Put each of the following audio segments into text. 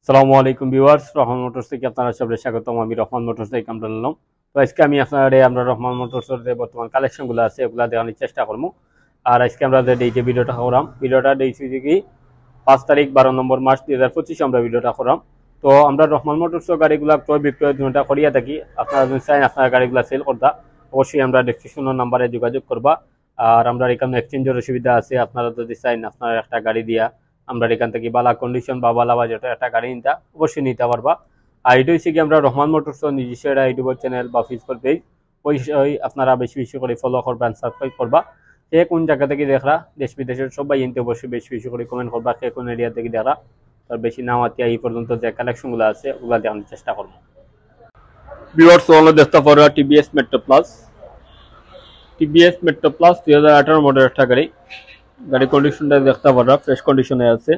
আসসালামু আলাইকুম viewers, Rahman motors থেকে আপনারা সবাই স্বাগতম। আমি রহমান মোটরস থেকে কামরুল। তো আজকে আমি আমরা রহমান মোটরসের যে বর্তমান কালেকশনগুলো আছে ওগুলা দেখানোর চেষ্টা করবো। আর আজকে আমরা যে ডেটে ভিডিওটা করাম, ভিডিওটা দিয়েছি কি 5 তারিখ 12 নম্বর মাস 2025 আমরা ভিডিওটা করাম। তো আমরা রহমান মোটরসের গাড়িগুলা ক্রয় বিক্রয় দুটা করিয়া থাকি। আপনারা যদি চান আপনার গাড়িগুলা সেল করতে অবশ্যই আমরা ডেসক্রিপশনের নাম্বারে যোগাযোগ করবা। আর আমরা এখানে এক্সচেঞ্জের সুবিধা আছে। আপনারা যদি চান আপনার একটা গাড়ি দিয়া আমরা এখান থেকে বালা কন্ডিশন বা বালা বাজেটের একটা গাড়ি নিতে অবশ্যই নিতে পারবা। আর এটা হচ্ছে কি আমরা রহমান মোটরস নিজস্ব একটা ইউটিউব চ্যানেল বা ফেসবুক পেজ, ওই আপনারা বেশি বেশি করে ফলো করবেন, সাবস্ক্রাইব করবা। কে কোন জায়গা থেকে দেখরা, দেশ বিদেশের সবাই এনতে অবশ্যই বেশি বেশি করে কমেন্ট করবা কে কোন এরিয়া থেকে দেখরা। তার বেশি নাম আতিয়া এই পর্যন্ত যে কালেকশনগুলো আছে ওগুলো দেখানোর চেষ্টা করবো। ভিউয়ার্স ওয়ালা দেখতে পারবা TVS Metro plus. TVS Metro plus 2018 মডেলের একটা গাড়ি। গাড়ি কন্ডিশনটা দেখতে পারবা ফ্রেশ কন্ডিশনে আছে,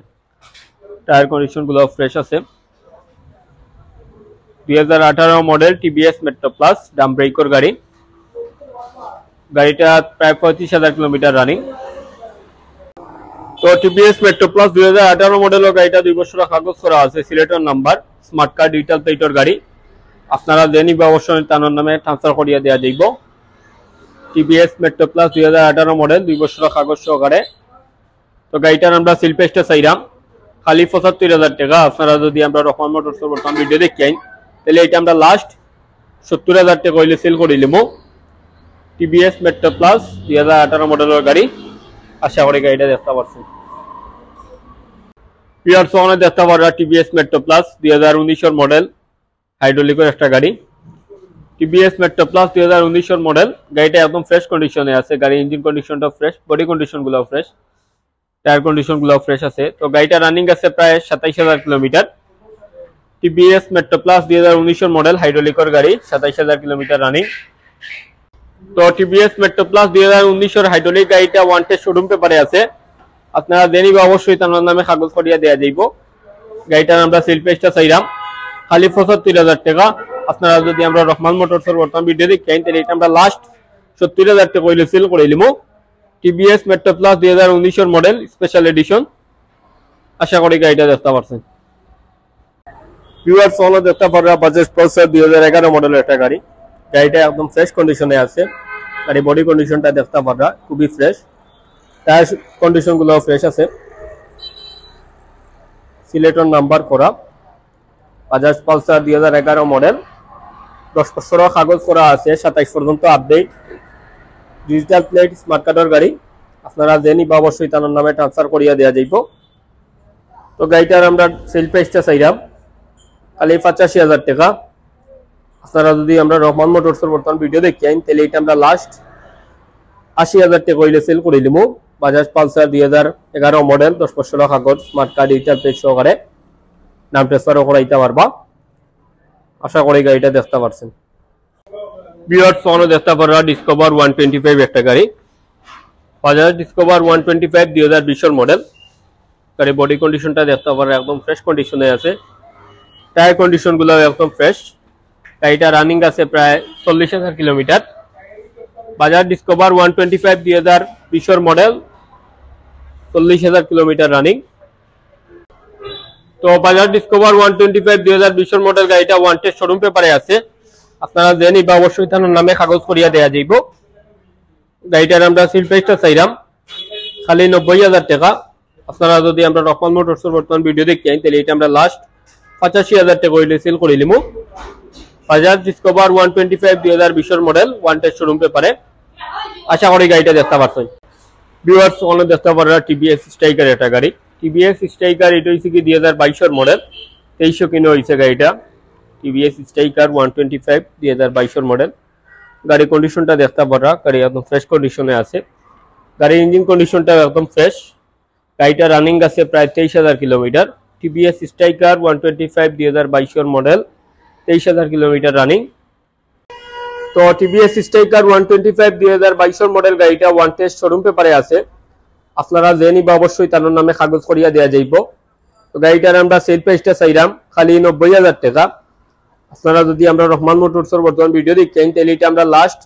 টায়ার কন্ডিশনগুলো ফ্রেশ আছে। 2018 model TVS Metro plus Dam ব্রেকর গাড়ি। গাড়িটা প্রায় 35,000 কিলোমিটার রানিং। তো টিভিএস মেট্রো প্লাস 2018 মডেলের গাড়িটা 2 বছর কাগজ করা আছে, সিলেটের নাম্বার, স্মার্ট কার্ড ডিজিটাল প্লেটের গাড়ি। আপনারা জেনে অবশ্যই তার নামে ট্রান্সফার করিয়া দেওয়া যাইব। টিভিএস মেট্রো প্লাস 2018 মডেল 2 বছর কাগজ সহকারে। তো গাড়িটার আমরা সিল পেজটা চাইলাম খালি 75,000 টাকা। আপনারা যদি আমরা রহমান মোটরস বর্তমান ভিডিও দেখেন তাহলে এটা আমরা লাস্ট 70,000 টাকা হইলে সেল করে দিলাম। টিভিএস মেট্রো প্লাস 2018 মডেলের গাড়ি। আশা করি গাড়িটা দেখতে পাচ্ছেন। পিয়ার সোনে দেখতে পারা টিভিএস মেট্রো প্লাস 2019 মডেল হাইড্রোলিকের একটা গাড়ি। TVS Metro Plus 2019 model. গাড়িটা একদম ফ্রেশ কন্ডিশনে আছে। গাড়ির ইঞ্জিন কন্ডিশনটা ফ্রেশ, বডি কন্ডিশনগুলো ফ্রেশ, টায়ার কন্ডিশনগুলো ফ্রেশ আছে। তো গাড়িটা রানিং আছে প্রায় 27,000 kilometre. TVS Metro Plus 2019 model হাইড্রোলিকের গাড়ি, 27,000 কিলোমিটার রানিং। তো টিভিএস মেট্রো প্লাস 2019 হাইড্রোলিক গাড়িটা ওয়ান্টেড শোরুম পেপারে আছে। আপনারা জেনিবা অবশ্যই তার নামে কাগজ করিয়া দেওয়া যাইব। গাড়িটার আমরা সেল প্রাইসটা চাইলাম খালি 75,000 টাকা। আপনারা যদি আমরা রহমান মোটরসের বর্তমান ভিডিও দেখেন তাহলে এটা আমরা লাস্ট 70,000 টাকা হইলে সেল করে দিলাম। TVS Metro Plus 2019 model special edition. আশা করি গাড়িটা দেখতে পাচ্ছেন। ভিউয়ার্স হলো দেখতে পারবা বাজাজ পালসার 2011 মডেলের একটা গাড়ি। গাড়িটা একদম ফ্রেশ কন্ডিশনে আছে। গাড়ি বডি কন্ডিশনটা দেখতে পারবা খুবই ফ্রেশ, টায়ার কন্ডিশনগুলো ফ্রেশ আছে। সিলেটর নাম্বার করা বাজাজ পালসার 2011 মডেল, 10 বছর কাগজ করা আছে, 27 পর্যন্ত আপডেট, ডিজিটাল প্লেট, স্মার্ট কার্ডের গাড়ি। আপনারা জেনিবা অবশ্যই তার নামে ট্রান্সফার করিয়া দেওয়া যাইব। তো গাড়িটার আমরা সেল প্রাইসটা চাইলাম খালি 85,000 টাকা। আপনারা যদি আমরা রহমান মোটরসের বর্তমান ভিডিও দেখেন তাহলে এটা আমরা লাস্ট 80,000 টাকা হইলে সেল করে দিলাম। বাজাজ পালসার 2011 মডেল, 10 বছর কাগজ, স্মার্ট কার্ড ডিজিটাল প্লেট সহকারে, নাম ট্রান্সফারও করাইতে পারবা। আশা করি গাড়িটা দেখতে পারছেন। ভিউয়ার্স সোনো দেখতে পারবা ডিসকভার 125 একটা গাড়ি। Bajaj discover 125 2020 model. গাড়ি বডি কন্ডিশনটা দেখতে পারবা একদম ফ্রেশ কন্ডিশনে আছে, টায়ার কন্ডিশনগুলো একদম ফ্রেশ। গাড়িটা রানিং আছে প্রায় 40,000 kilometre. Bajaj discover 125 2020 model, 40,000 kilometre running. তো বাজাজ ডিসকভার 125 2020 মডেল গাড়িটা ওয়ান্টেড শোরুম পেপারে আছে। আপনারা জেনিবা অবশ্যই তার নামে কাগজ করিয়া দেওয়া যাইব। গাড়িটার আমরা সিল প্রাইসটা চাইলাম খালি 90,000 টাকা। আপনারা যদি আমরা রহমান মোটরসের বর্তমান ভিডিও দেখেন তাহলে এটা আমরা লাস্ট 85,000 টাকা হইলে সেল করে দিলাম। Bajaj discover 125 2020 model wanted showroom পেপারে। আশা করি গাড়িটা দেখতে পাচ্ছেন। ভিউয়ার্স অন্য দেখতে পারা টিভিএস স্ট্রাইকার একটা গাড়ি। টিভিএস স্ট্রাইকার এটা হচ্ছে কি 2022 মডেল, 2300 কিলো হয়েছে গাড়িটা। TVS striker 125 2022 model. গাড়ি কন্ডিশনটা দেখতে পারা গাড়ি একদম ফ্রেশ কন্ডিশনে আছে। গাড়ির ইঞ্জিন কন্ডিশনটা একদম ফ্রেশ। গাড়িটা রানিং আছে প্রায় 23,000 kilometre. TVS striker 125 2022 model, 23,000 kilometre running. তো টিভিএস স্ট্রাইকার 125 2022 মডেল গাড়িটা ওয়ান্টেড শোরুম পেপারে আছে। আপনারা জেনিবা অবশ্যই তার নামে কাগজ করিয়া দেওয়া যাইব। তো গাড়িটার আমরা সেল প্রাইসটা চাইলাম খালি 90,000 টাকা। আপনারা যদি আমরা রহমান মোটরসের বর্তমান ভিডিও দেখেন তাহলে এটা আমরা লাস্ট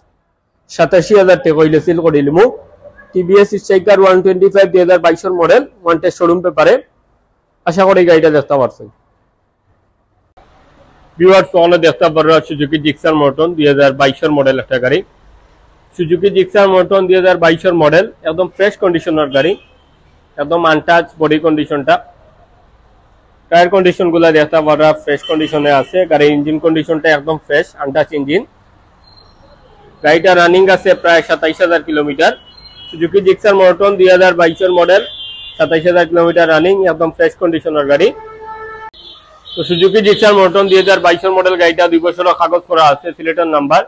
87,000 টাকা হইলে সেল করে দিলাম। TVS striker 125 2022 model wanted showroom পেপারে। আশা করি গাড়িটা দেখতে পাচ্ছেন। ভিউয়ার্স ওখানে দেখতে পারো সুজুকি জিক্সার মর্টন 2022 মডেল একটা গাড়ি। সুজুকি জিক্সার মর্টন 2022 মডেল, একদম ফ্রেশ কন্ডিশনের গাড়ি, একদম আনটাচ বডি কন্ডিশনটা। টায়ার কন্ডিশন গুলা দেখতে পারো ফ্রেশ কন্ডিশনে আছে। গাড়ির ইঞ্জিন কন্ডিশনটা একদম ফ্রেশ আনটাচ ইঞ্জিন। গাড়িটা রানিং আছে প্রায় 27,000 kilometre. Suzuki Gixxer মর্টন 2022 model, 27,000 kilometre running, একদম ফ্রেশ কন্ডিশনের গাড়ি। তো সুজুকি জিক্সার মর্টন 2022 মডেল গাড়িটা 2 বছরের কাগজ করা আছে, সিলেটের number,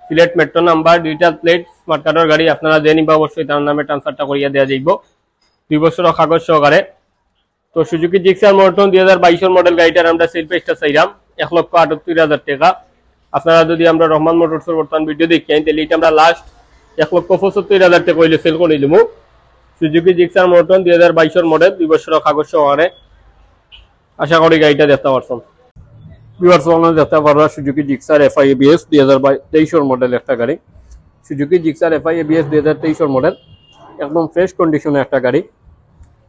Sylhet metro number, digital plate, smart কার্ডের গাড়ি। আপনারা যে নিবা অবশ্যই তার নামে ট্রান্সফারটা করিয়া দেওয়া যাইব 2 বছরের কাগজ সহকারে। তো সুজুকি জিক্সার মর্টন 2022 মডেল গাড়িটার আমরা সেল প্রাইসটা চাইলাম 1,78,000 টাকা। আপনারা যদি আমরা রহমান মোটরসের বর্তমান ভিডিও দেখি তাহলে এটা আমরা লাস্ট 1,75,000 টাকা হইলে সেল করে নিলাম। সুজুকি জিক্সার মর্টন 2022 মডেল, 2 বছরের কাগজ সহকারে। আশা করি গাড়িটা দেখতে পারছেন। ভিউয়ার্স ওখানে দেখতে পারো Suzuki Gixxer FI ABS 2023 model একটা গাড়ি। Suzuki Gixxer FI ABS 2023 model, একদম ফ্রেশ কন্ডিশনে একটা গাড়ি।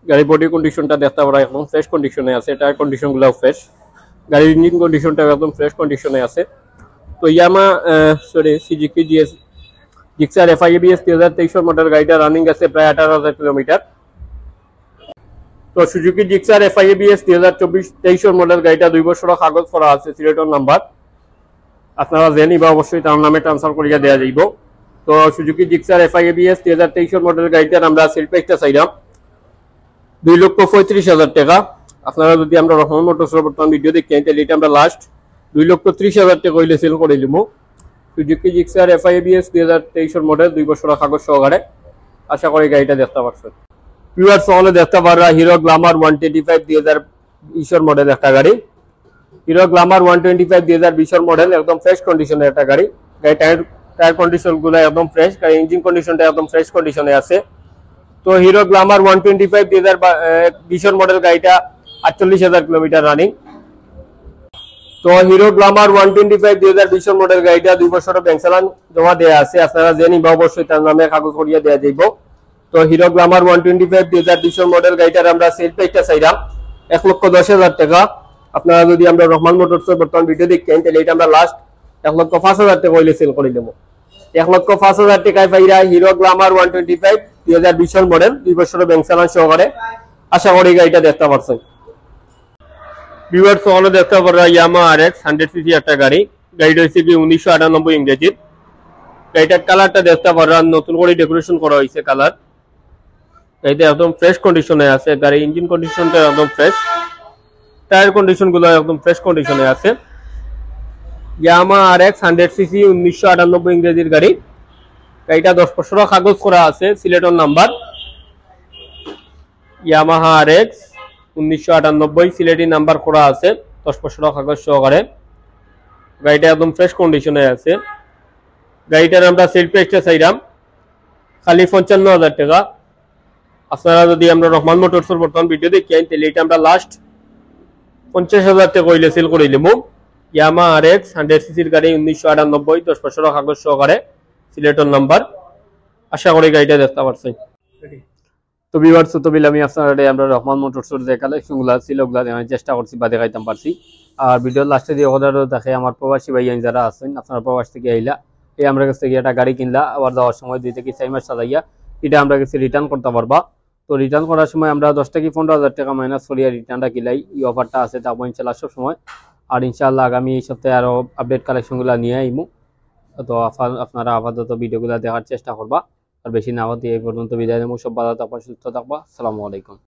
গাড়ির বডি কন্ডিশনটা দেখতে পারো একদম ফ্রেশ কন্ডিশনে আছে, টায়ার কন্ডিশনগুলোও ফ্রেশ, গাড়ির ইঞ্জিন কন্ডিশনটা একদম ফ্রেশ কন্ডিশনে আছে। তো Yamaha Suzuki Gixxer FI ABS 2023 model গাড়িটা রানিং আছে প্রায় 18,000 কিলোমিটার। তো Suzuki Gixxer FI ABS 2023 model গাড়িটা 2 বছরের কাগজ করা আছে, সিলেটের নাম্বার। আপনারা যে নিবা অবশ্যই তার নামে ট্রান্সফার করিয়া দেওয়া যাইব। তো Suzuki Gixxer FI ABS 2023 model গাড়িটার আমরা সেল প্রাইসটা চাইলাম 2,35,000 টাকা। আপনারা যদি আমরা রহমান মোটরসের বর্তমান ভিডিও দেখি তাহলে এটা আমরা লাস্ট 2,30,000 টাকা হইলে সেল করে দিব। Suzuki Gixxer FI ABS 2023 model, 2 বছরের কাগজ সহকারে। আশা করি গাড়িটা দেখতে পারছেন। ভিউয়ার্স ওখানে দেখতে পাররা হিরো গ্ল্যামার 125 2020 মডেল একটা গাড়ি। হিরো গ্ল্যামার 125 2020 মডেল, একদম ফ্রেশ কন্ডিশনের একটা গাড়ি। গাড়ি টায়ার কন্ডিশন গুলো একদম ফ্রেশ, গাড়ি ইঞ্জিন কন্ডিশনটা একদম ফ্রেশ কন্ডিশনে আছে। তো হিরো গ্ল্যামার 125 2020 মডেল গাড়িটা 48,000 কিলোমিটার রানিং। তো হিরো গ্ল্যামার 125 2020 মডেল গাড়িটা 2 বছরের ব্যাংক চালান জমা দেওয়া আছে। আপনারা যে নিবা অবশ্যই তার নামে কাগজ করিয়া দেওয়া যাইব। তো হিরো গ্ল্যামার 125 2020 মডেল গাড়িটার আমরা সেল প্রাইসটা চাইলাম 1,10,000 টাকা। আপনারা যদি আমরা রহমান মোটরসের বর্তমান ভিডিও দেখেন তাহলে এটা আমরা লাস্ট 1,05,000 টাকা হইলে সেল করে দেব। 1,05,000 টাকায় পাইরা হিরো গ্ল্যামার 125 2020 মডেল, 2 বছরের ব্যাংক চালান সহকারে। আশা করি গাড়িটা দেখতে পারছেন। ভিউয়ার্স ওখানে দেখতে পাররা ইয়ামা RX 100cc একটা গাড়ি। গাড়িটা হচ্ছে কি 1998 ইংরেজির। গাড়িটার কালারটা দেখতে পাররা নতুন করে ডেকোরেশন করা হয়েছে কালার। গাড়িটা একদম ফ্রেশ কন্ডিশনে আছে, গাড়ির ইঞ্জিন কন্ডিশনটা একদম ফ্রেশ, টায়ার কন্ডিশন গুলো একদম ফ্রেশ কন্ডিশনে আছে। ইয়ামা RX 100cc 1998 ইংরেজির গাড়ি। গাড়িটা 10 বছরের কাগজ করা আছে, সিলেটের number. Yamaha RX 1998 Sylheti number করা আছে, 10 বছরের কাগজ সহকারে। গাড়িটা একদম ফ্রেশ কন্ডিশনে আছে। গাড়িটার আমরা সেল প্রাইসটা চাইলাম খালি 55,000 টাকা। আপনারা যদি আমরা রহমান মোটরসের বর্তমান ভিডিও দেখি তাহলে এটা আমরা লাস্ট 50,000 টাকা হইলে সেল করে দিলাম। ইয়ামা RX 100cc গাড়ি 1998, 10 বছরের কাগজ সহকারে, সিলেটের নাম্বার। আশা করি গাড়িটা দেখতে পারছেন। তো ভিউয়ার্স তো আমি আপনারা আমরা রহমান মোটরসের যে কালেকশনগুলো ছিল ওগুলা দেখানোর চেষ্টা করছি বা দেখাইতাম পারছি। আর ভিডিওর লাস্টে দিয়ে কথা দেখে আমার প্রবাসী ভাই যারা আছেন, আপনারা প্রবাস থেকে আইলা এই আমরা কাছ থেকে একটা গাড়ি কিনলা, আবার দেওয়ার সময় 2 থেকে 4 মাস চালাইয়া এটা আমরা কাছে রিটার্ন করতে পারবা। তো রিটার্ন করার সময় আমরা 10 থেকে 15,000 টাকা মাইনাস করিয়া রিটার্নটা কিলাই। এই অফারটা আছে থাকবো ইনশাল্লাহ সব সময়। আর ইনশাল্লাহ আগামী এই সপ্তাহে আরো আপডেট কালেকশনগুলো নিয়ে আইমু। তো আপনারা আপাতত ভিডিওগুলো দেখার চেষ্টা করবা। আর বেশি না হতে এই পর্যন্ত বিদায় নেব। সব ভালো থাকবা, সুস্থ থাকবা। আসসালামু আলাইকুম।